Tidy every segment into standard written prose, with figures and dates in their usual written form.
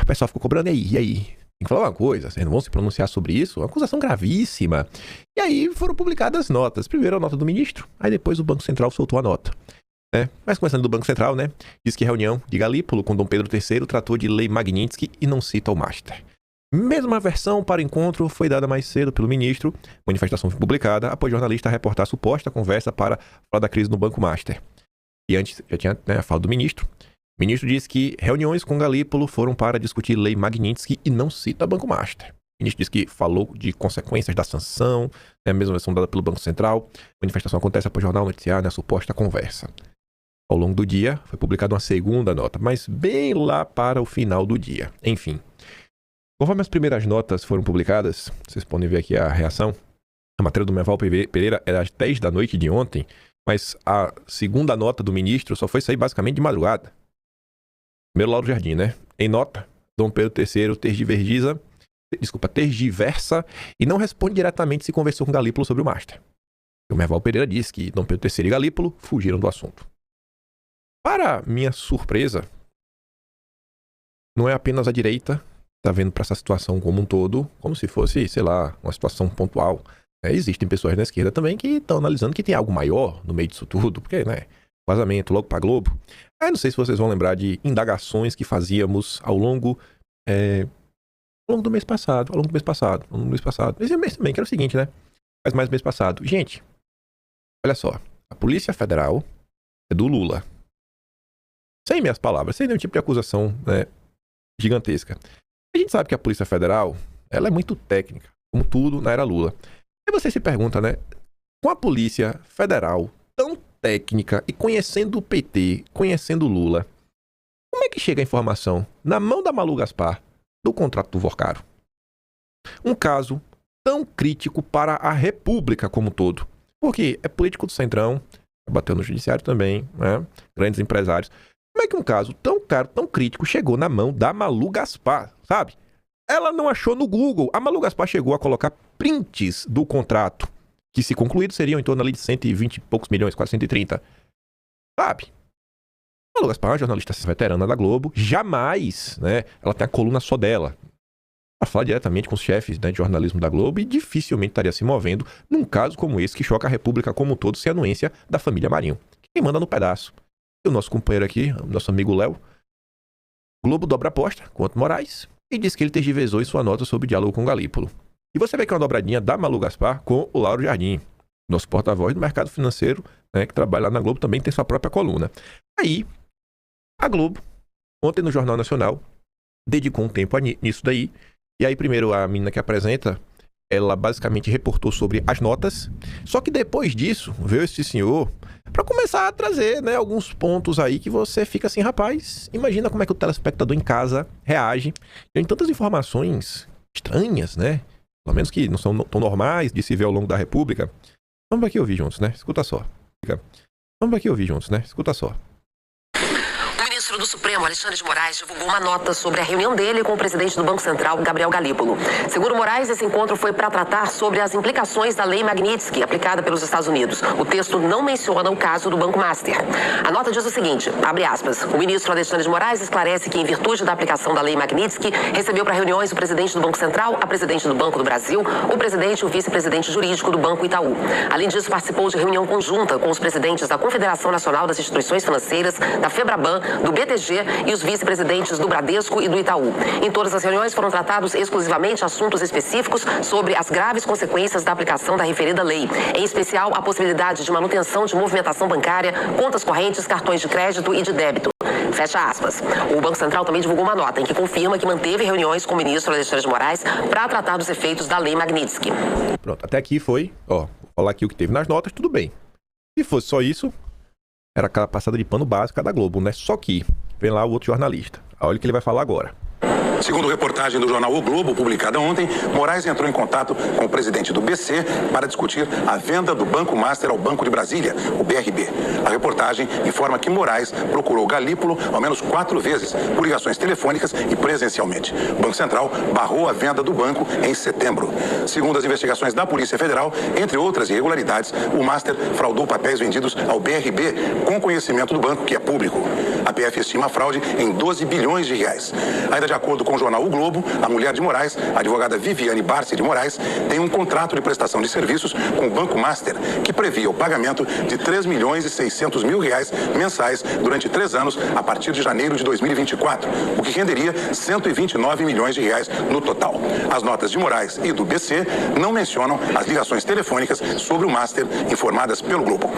O pessoal ficou cobrando, e aí? Tem que falar uma coisa, vocês não vão se pronunciar sobre isso? Uma acusação gravíssima. E aí foram publicadas notas. Primeiro a nota do ministro, aí depois o Banco Central soltou a nota. Mas começando do Banco Central, diz que reunião de Galípolo com Dom Pedro III tratou de lei Magnitsky e não cita o Master. Mesma versão para o encontro foi dada mais cedo pelo ministro. Manifestação foi publicada após jornalista reportar suposta conversa para falar da crise no Banco Master. E antes já tinha a fala do ministro. O ministro disse que reuniões com Galípolo foram para discutir lei Magnitsky e não cita Banco Master. O ministro disse que falou de consequências da sanção, a mesma versão dada pelo Banco Central. A manifestação acontece após o jornal noticiar a suposta conversa. Ao longo do dia, foi publicada uma segunda nota, mas bem lá para o final do dia. Enfim, conforme as primeiras notas foram publicadas, vocês podem ver aqui a reação. A matéria do Merval Pereira era às 10 da noite de ontem, mas a segunda nota do ministro só foi sair basicamente de madrugada. Primeiro, Lauro Jardim, Em nota, Dom Pedro III tergiversa e não responde diretamente se conversou com Galípolo sobre o Master. O Merval Pereira disse que Dom Pedro III e Galípolo fugiram do assunto. Para minha surpresa, não é apenas a direita que está vendo para essa situação como um todo, como se fosse, sei lá, uma situação pontual. Existem pessoas na esquerda também que estão analisando que tem algo maior no meio disso tudo, porque, vazamento logo para Globo. Não sei se vocês vão lembrar de indagações que fazíamos ao longo do mês passado. Esse mês também, que era o seguinte, Faz mais mês passado. Gente, olha só. A Polícia Federal é do Lula. Sem minhas palavras, sem nenhum tipo de acusação gigantesca. A gente sabe que a Polícia Federal, ela é muito técnica, como tudo na era Lula. E você se pergunta, com a Polícia Federal tão técnica e conhecendo o PT, conhecendo o Lula, como é que chega a informação na mão da Malu Gaspar do contrato do Vorcaro? Um caso tão crítico para a República como um todo. Porque é político do Centrão, bateu no judiciário também, grandes empresários. Como é que um caso tão caro, tão crítico, chegou na mão da Malu Gaspar, sabe? Ela não achou no Google. A Malu Gaspar chegou a colocar prints do contrato, que se concluído seriam em torno ali de 120 e poucos milhões, quase 130. Sabe? A Malu Gaspar é uma jornalista veterana da Globo. Jamais, ela tem a coluna só dela. Ela fala diretamente com os chefes de jornalismo da Globo e dificilmente estaria se movendo num caso como esse que choca a República como um todo, sem anuência da família Marinho. Quem manda no pedaço? E o nosso companheiro aqui, nosso amigo Léo, Globo dobra a aposta contra Moraes e diz que ele tergiversou em sua nota sobre o diálogo com Galípolo. E você vê que é uma dobradinha da Malu Gaspar com o Lauro Jardim, nosso porta-voz do mercado financeiro, que trabalha lá na Globo, também tem sua própria coluna. Aí, a Globo, ontem no Jornal Nacional, dedicou um tempo nisso daí. E aí, primeiro, a menina que apresenta, ela basicamente reportou sobre as notas. Só que depois disso, veio esse senhor para começar a trazer, alguns pontos aí que você fica assim, rapaz, imagina como é que o telespectador em casa reage. Tem tantas informações estranhas, pelo menos que não são tão normais de se ver ao longo da República. Vamos aqui ouvir juntos, Escuta só. Vamos aqui ouvir juntos, Escuta só. O ministro do Supremo, Alexandre de Moraes, divulgou uma nota sobre a reunião dele com o presidente do Banco Central, Gabriel Galípolo. Segundo Moraes, esse encontro foi para tratar sobre as implicações da lei Magnitsky, aplicada pelos Estados Unidos. O texto não menciona o caso do Banco Master. A nota diz o seguinte, abre aspas, o ministro Alexandre de Moraes esclarece que, em virtude da aplicação da lei Magnitsky, recebeu para reuniões o presidente do Banco Central, a presidente do Banco do Brasil, o presidente e o vice-presidente jurídico do Banco Itaú. Além disso, participou de reunião conjunta com os presidentes da Confederação Nacional das Instituições Financeiras, da FEBRABAN, do BTG e os vice-presidentes do Bradesco e do Itaú. Em todas as reuniões foram tratados exclusivamente assuntos específicos sobre as graves consequências da aplicação da referida lei, em especial a possibilidade de manutenção de movimentação bancária, contas correntes, cartões de crédito e de débito. Fecha aspas. O Banco Central também divulgou uma nota em que confirma que manteve reuniões com o ministro Alexandre de Moraes para tratar dos efeitos da lei Magnitsky. Pronto, até aqui foi, vou falar aqui o que teve nas notas, tudo bem. Se fosse só isso, era aquela passada de pano básica da Globo, Só que vem lá o outro jornalista. Olha o que ele vai falar agora. Segundo reportagem do jornal O Globo, publicada ontem, Moraes entrou em contato com o presidente do BC para discutir a venda do Banco Master ao Banco de Brasília, o BRB. A reportagem informa que Moraes procurou Galípolo ao menos 4 vezes, por ligações telefônicas e presencialmente. O Banco Central barrou a venda do banco em setembro. Segundo as investigações da Polícia Federal, entre outras irregularidades, o Master fraudou papéis vendidos ao BRB com conhecimento do banco, que é público. A PF estima a fraude em 12 bilhões de reais. Ainda de acordo com com o jornal O Globo, a mulher de Moraes, a advogada Viviane Barsi de Moraes, tem um contrato de prestação de serviços com o Banco Master, que previa o pagamento de R$3.600.000 mensais durante 3 anos, a partir de janeiro de 2024, o que renderia R$129 milhões no total. As notas de Moraes e do BC não mencionam as ligações telefônicas sobre o Master informadas pelo Globo.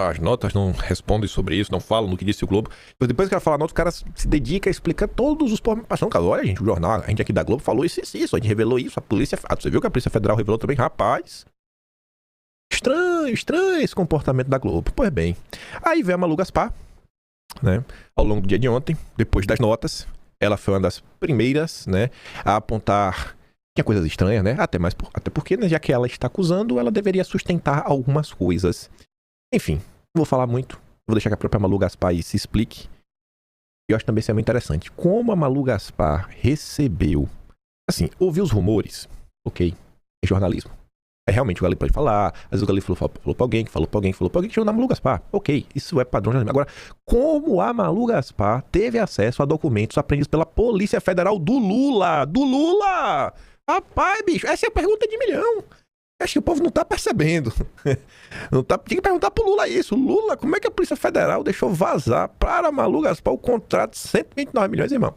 As notas não respondem sobre isso, não falam no que disse o Globo. Depois que ela fala a nota, o cara se dedica a explicar todos os pormenores. Olha, gente, o jornal, a gente aqui da Globo falou isso, a gente revelou isso, a polícia... você viu que a Polícia Federal revelou também? Rapaz, estranho esse comportamento da Globo. Pois bem, aí vem a Malu Gaspar, né, ao longo do dia de ontem, depois das notas, ela foi uma das primeiras, né, a apontar que é coisas estranhas, né, até porque, né, já que ela está acusando, ela deveria sustentar algumas coisas. Enfim, não vou falar muito, vou deixar que a própria Malu Gaspar aí se explique. Eu acho também isso é muito interessante. Como a Malu Gaspar recebeu... Assim, ouviu os rumores, ok, é jornalismo. É realmente o Galípolo pode falar, às vezes o Galípolo falou pra alguém, que chegou na Malu Gaspar. Ok, isso é padrão de jornalismo. Agora, como a Malu Gaspar teve acesso a documentos apreendidos pela Polícia Federal do Lula? Do Lula! Rapaz, bicho, essa é a pergunta de milhão. Acho que o povo não tá percebendo. Tinha que perguntar pro Lula isso. Lula, como é que a Polícia Federal deixou vazar para a Malu Gaspar o contrato de 129 milhões, irmão?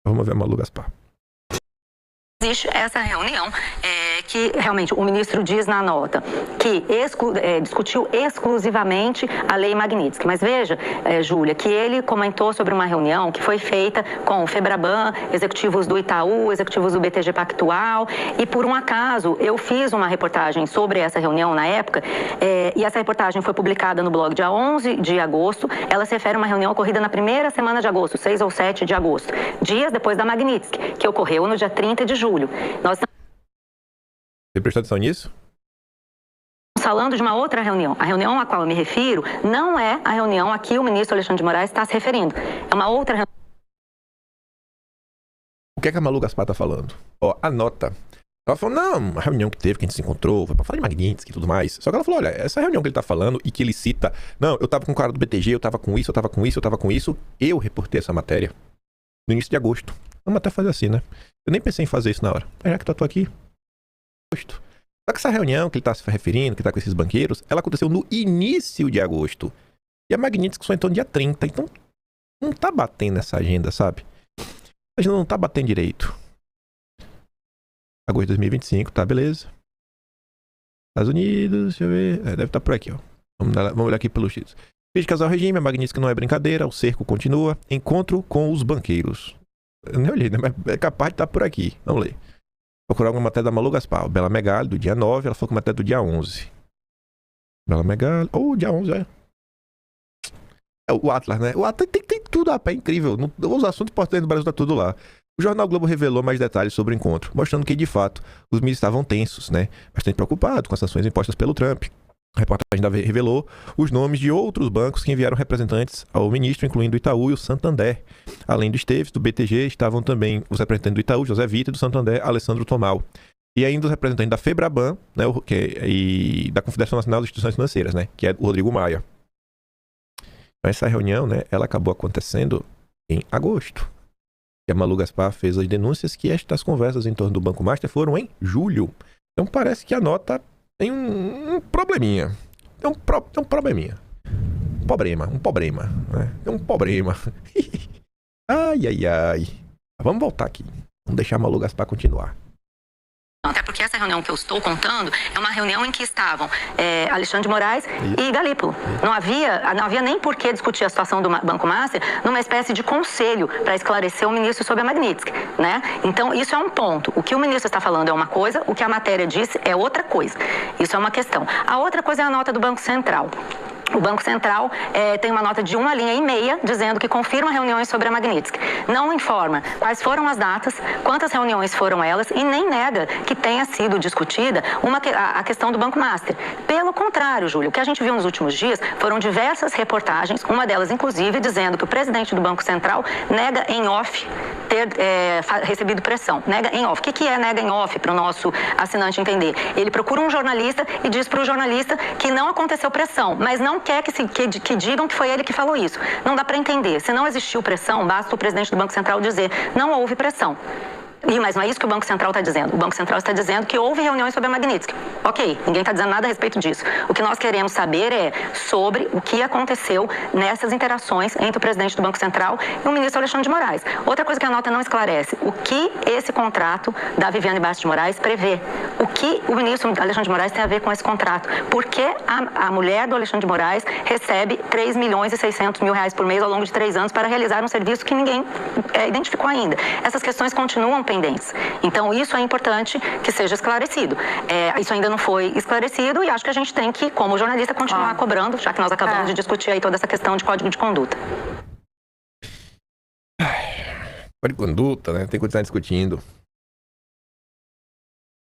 Vamos ver a Malu Gaspar. Existe essa reunião que realmente o ministro diz na nota que discutiu exclusivamente a Lei Magnitsky. Mas veja, Júlia, que ele comentou sobre uma reunião que foi feita com o Febraban, executivos do Itaú, executivos do BTG Pactual, e por um acaso eu fiz uma reportagem sobre essa reunião na época, e essa reportagem foi publicada no blog dia 11 de agosto. Ela se refere a uma reunião ocorrida na primeira semana de agosto, 6 ou 7 de agosto, dias depois da Magnitsky, que ocorreu no dia 30 de julho. Você prestou atenção nisso? Falando de uma outra reunião. A reunião a qual eu me refiro não é a reunião a que o ministro Alexandre de Moraes está se referindo. É uma outra reunião. O que é que a Malu Gaspar está falando? Ó, a nota. Ela falou, não, a reunião que teve, que a gente se encontrou, foi pra falar de Magnitsky e tudo mais. Só que ela falou, olha, essa reunião que ele tá falando e que ele cita, não, eu tava com o cara do BTG, eu tava com isso, eu reportei essa matéria no início de agosto. Vamos até fazer assim, né? Eu nem pensei em fazer isso na hora. Mas já que eu tô aqui, agosto. Só que essa reunião que ele tá se referindo, que tá com esses banqueiros, ela aconteceu no início de agosto. E a Magnitsky só entrou no dia 30. Então, não tá batendo essa agenda, sabe? A agenda não tá batendo direito. Agosto de 2025, tá, beleza. Estados Unidos, deixa eu ver. Deve estar por aqui, ó. Vamos olhar aqui pelos títulos. Críticas ao regime, a Magnitsky não é brincadeira, o cerco continua. Encontro com os banqueiros. Eu nem olhei, né? Mas é capaz de estar por aqui. Vamos ler. Procurar alguma matéria da Malu Gaspar. Bela Megali, do dia 9, ela foi com matéria do dia 11. Bela Megali. Dia 11, é. O Atlas, né? O Atlas tem tudo, rapaz, é incrível. Os assuntos importantes do Brasil tá tudo lá. O Jornal Globo revelou mais detalhes sobre o encontro, mostrando que, de fato, os ministros estavam tensos, né? Bastante preocupados com as sanções impostas pelo Trump. A reportagem ainda revelou os nomes de outros bancos que enviaram representantes ao ministro, incluindo o Itaú e o Santander. Além do Esteves, do BTG, estavam também os representantes do Itaú, José Vitor, e do Santander, Alessandro Tomal. E ainda os representantes da Febraban, né, e da Confederação Nacional das Instituições Financeiras, né, que é o Rodrigo Maia. Então, essa reunião, né, ela acabou acontecendo em agosto. E a Malu Gaspar fez as denúncias que estas conversas em torno do Banco Master foram em julho. Então parece que a nota tem um probleminha. Tem um probleminha. Um problema. Né? Tem um problema. Ai. Vamos voltar aqui. Vamos deixar a Malu Gaspar continuar. Até porque essa reunião que eu estou contando é uma reunião em que estavam Alexandre de Moraes e Galípolo. Não havia nem por que discutir a situação do Banco Master numa espécie de conselho para esclarecer o ministro sobre a Magnitsky, né? Então, isso é um ponto. O que o ministro está falando é uma coisa, o que a matéria disse é outra coisa. Isso é uma questão. A outra coisa é a nota do Banco Central. O Banco Central tem uma nota de 1 linha e meia dizendo que confirma reuniões sobre a Magnitsky. Não informa quais foram as datas, quantas reuniões foram elas e nem nega que tenha sido discutida a questão do Banco Master. Pelo contrário, Júlio, o que a gente viu nos últimos dias foram diversas reportagens, uma delas inclusive dizendo que o presidente do Banco Central nega em off ter recebido pressão. Nega em off. O que é nega em off para o nosso assinante entender? Ele procura um jornalista e diz para o jornalista que não aconteceu pressão, mas não quer que digam que foi ele que falou isso. Não dá para entender. Se não existiu pressão, basta o presidente do Banco Central dizer não houve pressão. Mas não é isso que o Banco Central está dizendo. O Banco Central está dizendo que houve reuniões sobre a Magnitsky. Ok, ninguém está dizendo nada a respeito disso. O que nós queremos saber é sobre o que aconteceu nessas interações entre o presidente do Banco Central e o ministro Alexandre de Moraes. Outra coisa que a nota não esclarece, o que esse contrato da Viviane Bastos de Moraes prevê? O que o ministro Alexandre de Moraes tem a ver com esse contrato? Por que a mulher do Alexandre de Moraes recebe 3 milhões e 600 mil reais por mês ao longo de 3 anos para realizar um serviço que ninguém identificou ainda? Essas questões continuam pendentes. Então, isso é importante que seja esclarecido. Isso ainda não foi esclarecido e acho que a gente tem que, como jornalista, continuar cobrando, já que nós acabamos de discutir aí toda essa questão de código de conduta. Código de conduta, né? Tem que continuar discutindo.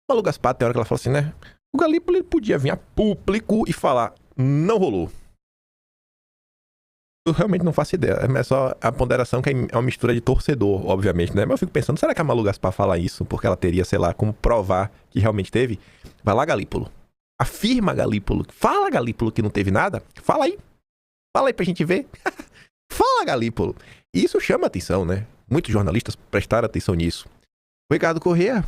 O Malu Gaspar, tem hora que ela falou assim, né? O Galípolo ele podia vir a público e falar, não rolou. Eu realmente não faço ideia. É só a ponderação que é uma mistura de torcedor, obviamente, né? Mas eu fico pensando, será que a Malu Gaspar fala isso porque ela teria, sei lá, como provar que realmente teve? Vai lá, Galípolo. Afirma, Galípolo. Fala, Galípolo, que não teve nada. Fala aí. Fala aí pra gente ver. Fala, Galípolo. E isso chama atenção, né? Muitos jornalistas prestaram atenção nisso. O Ricardo Corrêa